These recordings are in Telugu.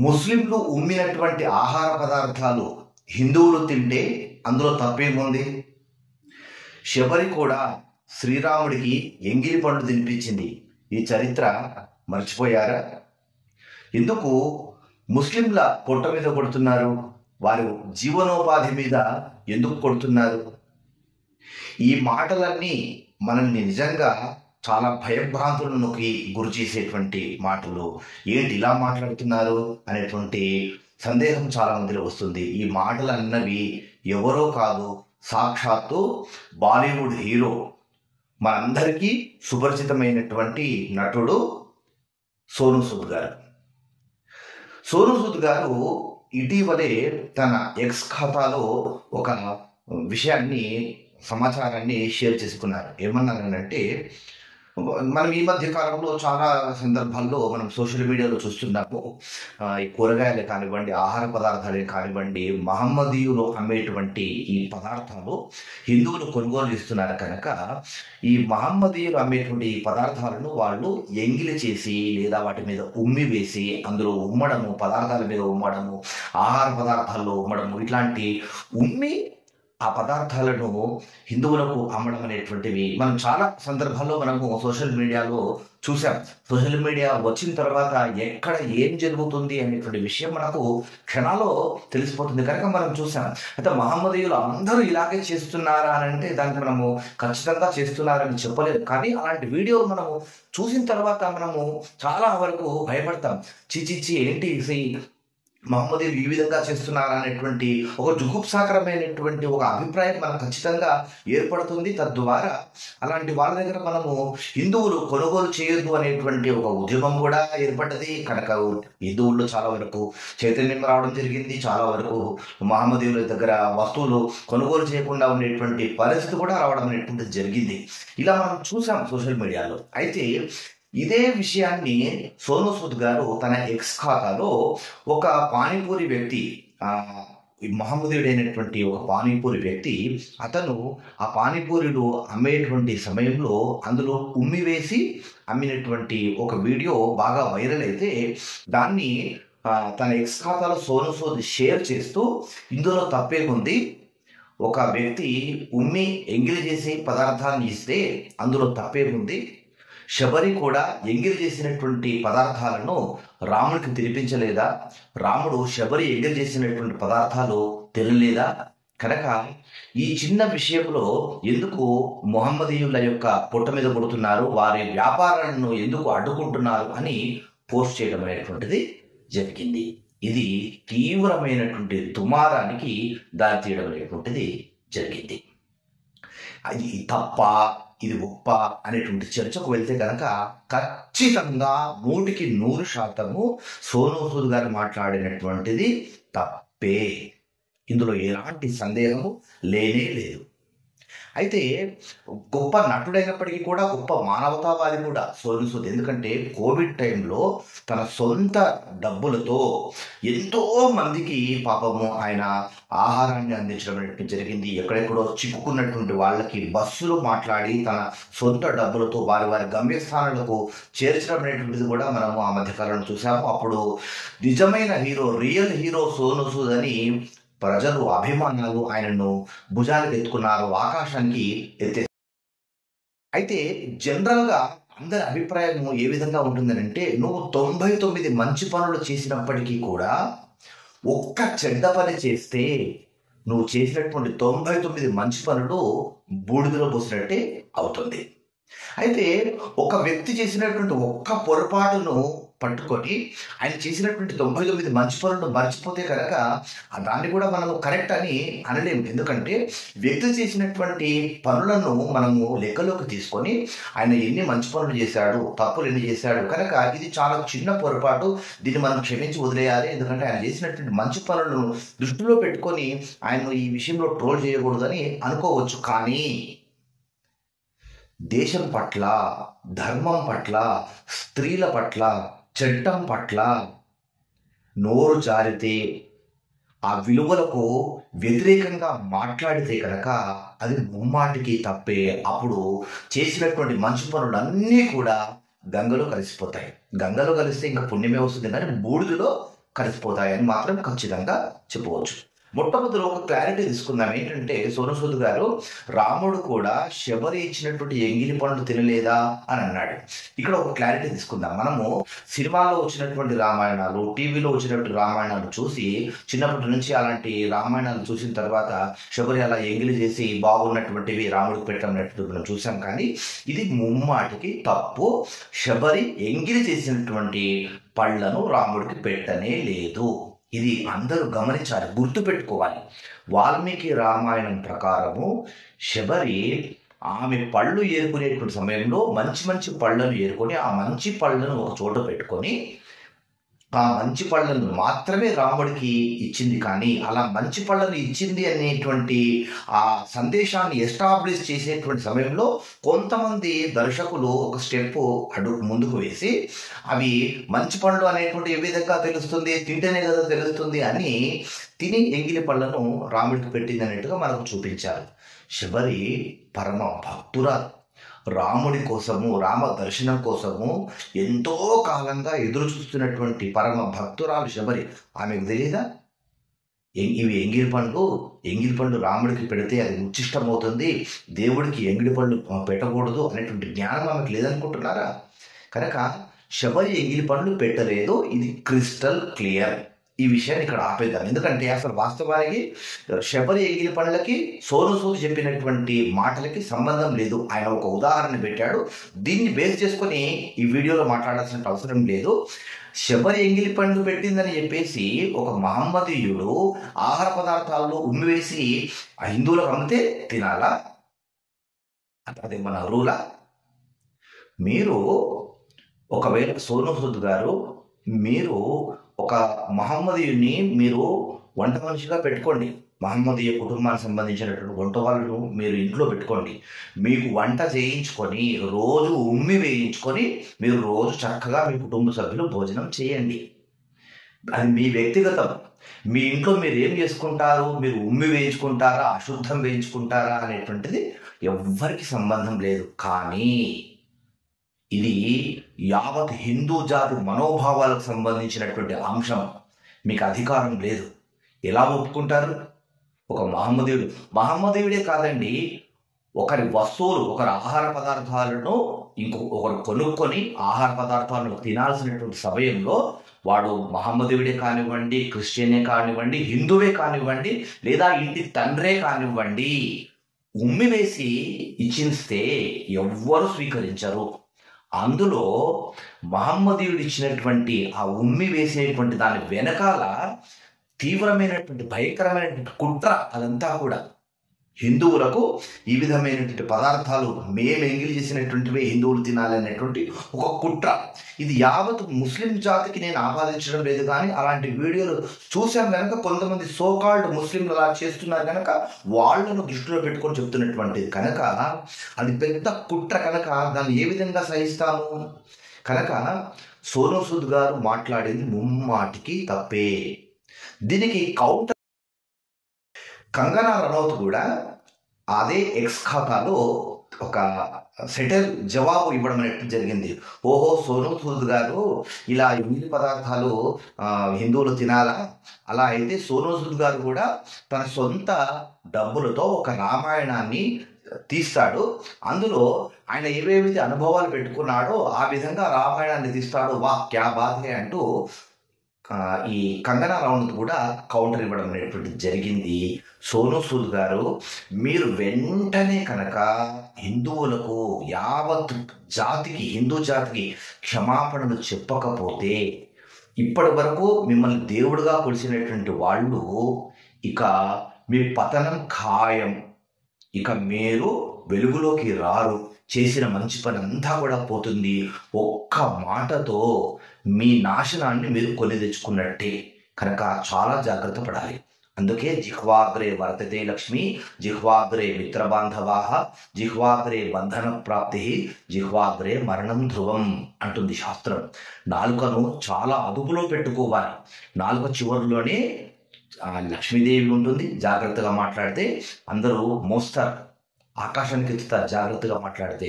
ముస్లింలు ఉమ్మినటువంటి ఆహార పదార్థాలు హిందువులు తింటే అందులో తప్పేముంది? శబరి కూడా శ్రీరాముడికి ఎంగిలి పండు తినిపించింది. ఈ చరిత్ర మర్చిపోయారా? ఎందుకు ముస్లింల పొట్ట మీద కొడుతున్నారు? వారు జీవనోపాధి మీద ఎందుకు కొడుతున్నారు? ఈ మాటలన్నీ మనల్ని నిజంగా చాలా భయభ్రాంతులకు గురి చేసేటువంటి మాటలు. ఏంటి ఇలా మాట్లాడుతున్నారు అనేటువంటి సందేహం చాలా మందిలో వస్తుంది. ఈ మాటలు అన్నవి ఎవరో కాదు, సాక్షాత్తు బాలీవుడ్ హీరో, మనందరికీ సుపరిచితమైనటువంటి నటుడు సోనూ సూద్ గారు. సోనూ సూద్ గారు ఇటీవలే తన ఎక్స్ ఖాతాలో ఒక విషయాన్ని, సమాచారాన్ని షేర్ చేసుకున్నారు. ఏమన్నారంటే, మనం ఈ మధ్య కాలంలో చాలా సందర్భాల్లో మనం సోషల్ మీడియాలో చూస్తున్నాము. ఈ కూరగాయలే కానివ్వండి, ఆహార పదార్థాలే కానివ్వండి, మహమ్మదీయులు అమ్మేటువంటి ఈ పదార్థాలు హిందువులు కొనుగోలు చేస్తున్నారు కనుక ఈ మహమ్మదీయులు అమ్మేటువంటి ఈ పదార్థాలను వాళ్ళు ఎంగిలి చేసి లేదా వాటి మీద ఉమ్మి వేసి అందులో ఉమ్మడము, పదార్థాల మీద ఉమ్మడము, ఆహార పదార్థాల్లో ఉమ్మడము, ఇట్లాంటి ఉమ్మి ఆ పదార్థాలను హిందువులకు అమ్మడం అనేటువంటివి మనం చాలా సందర్భాల్లో మనము సోషల్ మీడియాలో చూసాం. సోషల్ మీడియా వచ్చిన తర్వాత ఎక్కడ ఏం జరుగుతుంది అనేటువంటి విషయం మనకు క్షణాల్లో తెలిసిపోతుంది కనుక మనం చూసాం. అయితే మహమ్మదీయులు అందరూ ఇలాగే చేస్తున్నారా అని అంటే దానికి మనము ఖచ్చితంగా చేస్తున్నారని చెప్పలేదు. కానీ అలాంటి వీడియోలు మనము చూసిన తర్వాత మనము చాలా వరకు భయపడతాం. చిచిచి ఏంటి మహమ్మదీయులు ఈ విధంగా చేస్తున్నారా అనేటువంటి ఒక జుగుప్సాకరమైనటువంటి ఒక అభిప్రాయం మనకు ఖచ్చితంగా ఏర్పడుతుంది. తద్వారా అలాంటి వాళ్ళ దగ్గర మనము హిందువులు కొనుగోలు చేయొద్దు అనేటువంటి ఒక ఉద్యమం కూడా ఏర్పడ్డది కనుక హిందువుల్లో చాలా వరకు చైతన్యం రావడం జరిగింది. చాలా వరకు మహమ్మదీయుల దగ్గర వస్తువులు కొనుగోలు చేయకుండా ఉండేటువంటి పరిస్థితి కూడా రావడం అనేటువంటిది జరిగింది. ఇలా మనం చూసాం సోషల్ మీడియాలో. అయితే ఇదే విషయాన్ని సోనూ సూద్ గారు తన ఎక్స్ ఖాతాలో ఒక పానీపూరి వ్యక్తి, మహమ్మదీయుడైనటువంటి ఒక పానీపూరి వ్యక్తి, అతను ఆ పానీపూరిలు అమ్మేటువంటి సమయంలో అందులో ఉమ్మి వేసి అమ్మినటువంటి ఒక వీడియో బాగా వైరల్ అయితే దాన్ని తన ఎక్స్ ఖాతాలో సోనూ సూద్ షేర్ చేస్తూ ఇందులో తప్పేముంది, ఒక వ్యక్తి ఉమ్మి ఎంగిలి చేసి పదార్థాన్ని ఇస్తే అందులో తప్పేముంది, శబరి కూడా ఎంగిలి చేసినటువంటి పదార్థాలను రాముడికి తినిపించలేదా, రాముడు శబరి ఎంగిలి చేసినటువంటి పదార్థాలు తినలేదా, కనుక ఈ చిన్న విషయంలో ఎందుకు మొహమ్మదీయుల యొక్క పొట్ట మీద కొడుతున్నారు, వారి వ్యాపారాలను ఎందుకు అడ్డుకుంటున్నారు అని పోస్ట్ చేయడం అనేటువంటిది జరిగింది. ఇది తీవ్రమైనటువంటి దుమారానికి దారితీయడం అనేటువంటిది జరిగింది. అది తప్ప ఇది గొప్ప అనేటువంటి చర్చకు వెళ్తే కనుక ఖచ్చితంగా 100% సోనూ సూద్ గారు మాట్లాడినటువంటిది తప్పే. ఇందులో ఎలాంటి సందేహము లేనే లేదు. అయితే గొప్ప నటుడైనప్పటికీ కూడా గొప్ప మానవతావాది కూడా సోనూ సూద్. ఎందుకంటే కోవిడ్ టైంలో తన సొంత డబ్బులతో ఎంతో మందికి పాపము ఆయన ఆహారాన్ని అందించడం అనేటువంటి జరిగింది. ఎక్కడెక్కడో చిక్కుకున్నటువంటి వాళ్ళకి బస్సులు మాట్లాడి తన సొంత డబ్బులతో వారి వారి గమ్యస్థానాలకు చేర్చడం అనేటువంటిది కూడా మనము ఆ మధ్యకాలంలో చూసాము. అప్పుడు నిజమైన hero, real hero Sonu Sood అని ప్రజలు, అభిమానాలు ఆయనను భుజాలకు ఎత్తుకున్నారు, ఆకాశానికి ఎత్తే. అయితే జనరల్గా అందరి అభిప్రాయం ఏ విధంగా ఉంటుందనంటే, నువ్వు 99 మంచి పనులు చేసినప్పటికీ కూడా ఒక్క చెడ్డ పని చేస్తే నువ్వు చేసినటువంటి 99 మంచి పనులు బూడిదలో పోసినట్టే అవుతుంది. అయితే ఒక వ్యక్తి చేసినటువంటి ఒక్క పొరపాటును పట్టుకొని ఆయన చేసినటువంటి 99 మంచి పనులను మర్చిపోతే కనుక దాన్ని కూడా మనము కరెక్ట్ అని అనలేము. ఎందుకంటే వ్యక్తి చేసినటువంటి పనులను మనము లెక్కలోకి తీసుకొని ఆయన ఎన్ని మంచి పనులు చేశాడు, తప్పులు ఎన్ని చేశాడు, కనుక ఇది చాలా చిన్న పొరపాటు, దీన్ని మనం క్షమించి వదిలేయాలి. ఎందుకంటే ఆయన చేసినటువంటి మంచి పనులను దృష్టిలో పెట్టుకొని ఆయన ఈ విషయంలో ట్రోల్ చేయకూడదని అనుకోవచ్చు. కానీ దేశం పట్ల, ధర్మం పట్ల, స్త్రీల పట్ల, చట్టం పట్ల నోరు జారితే, ఆ విలువలకు వ్యతిరేకంగా మాట్లాడితే కనుక అది ముమ్మాటికి తప్పే. అప్పుడు చేసినటువంటి మంచి పనులన్నీ కూడా గంగలో కలిసిపోతాయి. గంగలో కలిస్తే ఇంకా పుణ్యమే వస్తుంది, కానీ బూడిదలో కలిసిపోతాయని మాత్రం ఖచ్చితంగా చెప్పవచ్చు. మొట్టమొదటి ఒక క్లారిటీ తీసుకుందాం. ఏంటంటే సోను సూద్ గారు రాముడు కూడా శబరి ఇచ్చినటువంటి ఎంగిలి పండ్లు తినలేదా అని అన్నాడు. ఇక్కడ ఒక క్లారిటీ తీసుకుందాం. మనము సినిమాలో వచ్చినటువంటి రామాయణాలు, టీవీలో వచ్చినటువంటి రామాయణాలు చూసి చిన్నప్పటి నుంచి అలాంటి రామాయణాలు చూసిన తర్వాత శబరి అలా ఎంగిలి చేసి బాగున్నటువంటివి రాముడికి పెట్టినట్టు మనం చూసాం. కానీ ఇది ముమ్మాటికి తప్పు. శబరి ఎంగిలి చేసినటువంటి పళ్ళను రాముడికి పెట్టనే లేదు. ఇది అందరూ గమనించాలి, గుర్తుపెట్టుకోవాలి. వాల్మీకి రామాయణం ప్రకారము శబరి ఆమె పళ్ళు ఏరుకునేటువంటి సమయంలో మంచి మంచి పళ్ళను ఏరుకొని ఆ మంచి పళ్ళను ఒక చోట పెట్టుకొని ఆ మంచి పళ్ళను మాత్రమే రాముడికి ఇచ్చింది. కానీ అలా మంచి పళ్ళను ఇచ్చింది అనేటువంటి ఆ సందేశాన్ని ఎస్టాబ్లిష్ చేసేటువంటి సమయంలో కొంతమంది దర్శకులు ఒక స్టెప్ అడుగు ముందుకు వేసి అవి మంచి పళ్ళు అనేటువంటి ఏ విధంగా తెలుస్తుంది, తింటేనే కదా తెలుస్తుంది అని తిని ఎంగిలి పళ్ళను రాముడికి పెట్టింది అన్నట్టుగా మనకు చూపించారు. శబరి పరమ భక్తురాలు. రాముడి కోసము, రామ దర్శనం కోసము ఎంతో కాలంగా ఎదురు చూస్తున్నటువంటి పరమ భక్తురాలు శబరి. ఆమెకు తెలియదా ఇవి ఎంగిలి పండు రాముడికి పెడితే అది ఉచ్చిష్టమవుతుంది, దేవుడికి ఎంగిలి పండు పెట్టకూడదు అనేటువంటి జ్ఞానం ఆమెకు లేదనుకుంటున్నారా? కనుక శబరి ఎంగిలి పండ్లు పెట్టలేదు. ఇది క్రిస్టల్ క్లియర్. ఈ విషయాన్ని ఇక్కడ ఆపేద్దాం. ఎందుకంటే అసలు వాస్తవానికి శబరి ఎంగిలి పండ్లకి సోను సూద్ చెప్పినటువంటి మాటలకి సంబంధం లేదు. ఆయన ఒక ఉదాహరణ పెట్టాడు. దీన్ని బేస్ చేసుకొని ఈ వీడియోలో మాట్లాడాల్సిన అవసరం లేదు. శబరి ఎంగిలి పండ్లు పెట్టిందని చెప్పేసి ఒక మహమ్మదీయుడు ఆహార పదార్థాల్లో ఉమ్మివేసి హిందువులకు అమ్మితే తినాలా? అదే మన రూలా? మీరు ఒకవేళ సోను సూద్ గారు మీరు ఒక మహమ్మదీయుని మీరు వంట మనిషిగా పెట్టుకోండి. మహమ్మదీయ కుటుంబానికి సంబంధించినటువంటి వంట వాళ్ళను మీరు ఇంట్లో పెట్టుకోండి. మీకు వంట చేయించుకొని రోజు ఉమ్మి వేయించుకొని మీరు రోజు చక్కగా మీ కుటుంబ సభ్యులు భోజనం చేయండి. అది మీ వ్యక్తిగతం. మీ ఇంట్లో మీరు ఏం చేసుకుంటారు, మీరు ఉమ్మి వేయించుకుంటారా, అశుద్ధం వేయించుకుంటారా అనేటువంటిది ఎవ్వరికి సంబంధం లేదు. కానీ ఇది యావత్ హిందూ జాతి మనోభావాలకు సంబంధించినటువంటి అంశం. మీకు అధికారం లేదు. ఎలా ఒప్పుకుంటారు? ఒక మహమ్మదీయుడే కాదండి, ఒకరి వస్తువులు, ఒకరి ఆహార పదార్థాలను ఒకరు కొనుక్కొని ఆహార పదార్థాలను తినాల్సినటువంటి సమయంలో వాడు మహమ్మదీయుడే కానివ్వండి, క్రిస్టియనే కానివ్వండి, హిందువే కానివ్వండి, లేదా ఇంటి తండ్రే కానివ్వండి, ఉమ్మి వేసి ఇచ్చిస్తే ఎవ్వరు స్వీకరించరు. అందులో మహమ్మదీయుడు ఇచ్చినటువంటి ఆ ఉమ్మి వేసేటువంటి దాని వెనకాల తీవ్రమైనటువంటి భయంకరమైనటువంటి కుట్ర. అదంతా కూడా హిందువులకు ఈ విధమైనటువంటి పదార్థాలు మేము ఎంగిలి చేసినటువంటివే హిందువులు తినాలనేటువంటి ఒక కుట్ర. ఇది యావత్ ముస్లిం జాతికి నేను ఆపాదించడం లేదు, కానీ అలాంటి వీడియోలు చూసాం కనుక కొంతమంది సోకాల్డ్ ముస్లింలు అలా చేస్తున్నారు కనుక వాళ్ళను దృష్టిలో పెట్టుకొని చెప్తున్నటువంటిది కనుక అది పెద్ద కుట్ర. కనుక దాన్ని ఏ విధంగా సహిస్తాము? కనుక సోను సూద్ గారు మాట్లాడింది ముమ్మాటికి తప్పే. దీనికి కౌంటర్ కంగనా రనౌత్ కూడా అదే ఎక్స్ ఖాతాలో ఒక సెటిల్ జవాబు ఇవ్వడం అనేది జరిగింది. ఓహో, సోను సూద్ గారు ఇలా ఎంగిలి పదార్థాలు హిందువులు తినాలా? అలా అయితే సోను సూద్ గారు కూడా తన సొంత డబ్బులతో ఒక రామాయణాన్ని తీస్తాడు. అందులో ఆయన ఏవేవి అనుభవాలు పెట్టుకున్నాడో ఆ విధంగా రామాయణాన్ని తీస్తాడు. వా క్యా బాత్ హై అంటూ ఈ కంగనా రనౌత్ కూడా కౌంటర్ ఇవ్వడం అనేటువంటిది జరిగింది. సోను సూద్ గారు, మీరు వెంటనే కనుక హిందువులకు, యావత్ జాతికి, హిందూ జాతికి క్షమాపణలు చెప్పకపోతే ఇప్పటి వరకు మిమ్మల్ని దేవుడుగా కొలిసినటువంటి వాళ్ళు ఇక మీ పతనం ఖాయం. ఇక మీరు వెలుగులోకి రారు. చేసిన మంచి పని అంతా కూడా పోతుంది. ఒక్క మాటతో మీ నాశనాన్ని మీరు కొని తెచ్చుకున్నట్టే. కనుక చాలా జాగ్రత్త పడాలి. అందుకే జిహ్వాగ్రే వర్తతే లక్ష్మి, జిహ్వాగ్రే మిత్రబాంధవాః, జిహ్వాగ్రే బంధన ప్రాప్తి, జిహ్వాగ్రే మరణం ధ్రువం అంటుంది శాస్త్రం. నాలుకను చాలా అదుపులో పెట్టుకోవాలి. నాలుక చివరిలోనే లక్ష్మీదేవి ఉంటుంది. జాగ్రత్తగా మాట్లాడితే అందరూ మోస్తారు, ఆకాశానికి ఎత్తుతారు జాగ్రత్తగా మాట్లాడితే.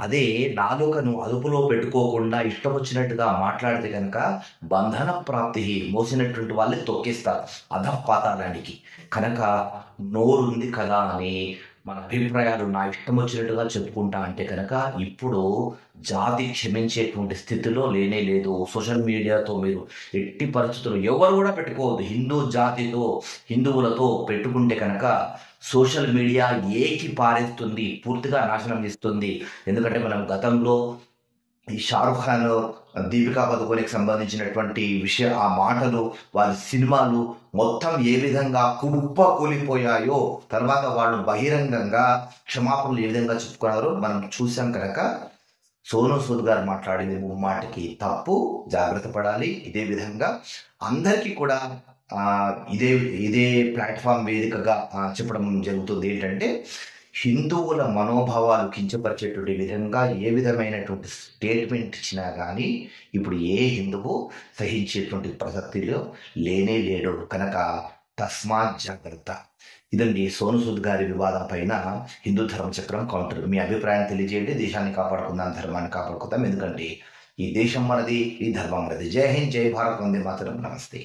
అదే నాలుకను అదుపులో పెట్టుకోకుండా ఇష్టం వచ్చినట్టుగా మాట్లాడితే కనుక బంధన ప్రాప్తి, మోసినటువంటి వాళ్ళే తొక్కిస్తారు అధపాతాళానికి. కనుక నోరుంది కదా అని మన అభిప్రాయాలు నా ఇష్టం వచ్చినట్టుగా చెప్పుకుంటా అంటే కనుక ఇప్పుడు జాతి క్షమించేటువంటి స్థితిలో లేనే లేదు. సోషల్ మీడియాతో మీరు ఎట్టి పరిస్థితులు ఎవరు కూడా పెట్టుకోవద్దు. హిందూ జాతితో, హిందువులతో పెట్టుకుంటే కనుక సోషల్ మీడియా ఏకి పారేస్తుంది, పూర్తిగా నాశనం చేస్తుంది. ఎందుకంటే మనం గతంలో ఈ షారుఖ్ ఖాన్, దీపికా పదుకొనెకి సంబంధించినటువంటి ఆ మాటలు, వారి సినిమాలు మొత్తం ఏ విధంగా కూలిపోయాయో, తర్వాత వాళ్ళు బహిరంగంగా క్షమాపణలు ఏ విధంగా చెప్పుకున్నారో మనం చూసాం. కనుక సోనూ సూద్ గారు మాట్లాడింది ముమ్మాటికి తప్పు, జాగ్రత్త పడాలి. ఇదే విధంగా అందరికీ కూడా ఇదే ఇదే ప్లాట్ఫామ్ వేదికగా చెప్పడం జరుగుతుంది ఏంటంటే, హిందువుల మనోభావాలు కించపరిచేటువంటి విధంగా ఏ విధమైనటువంటి స్టేట్మెంట్ ఇచ్చినా కానీ ఇప్పుడు ఏ హిందువు సహించేటువంటి ప్రసక్తిలో లేనే లేడు. కనుక తస్మాత్ జాగ్రత్త. ఇదండి సోనూ సూద్ గారి వివాదం పైన హిందూ ధర్మచక్రం కౌంటర్. మీ అభిప్రాయం తెలియజేయండి. దేశాన్ని కాపాడుకుందాం, ధర్మాన్ని కాపాడుకుందాం. ఎందుకంటే ఈ దేశం మనది, ఈ ధర్మం మనది. జై హింద్, జై భారత్, వందే మాతరం. నమస్తే.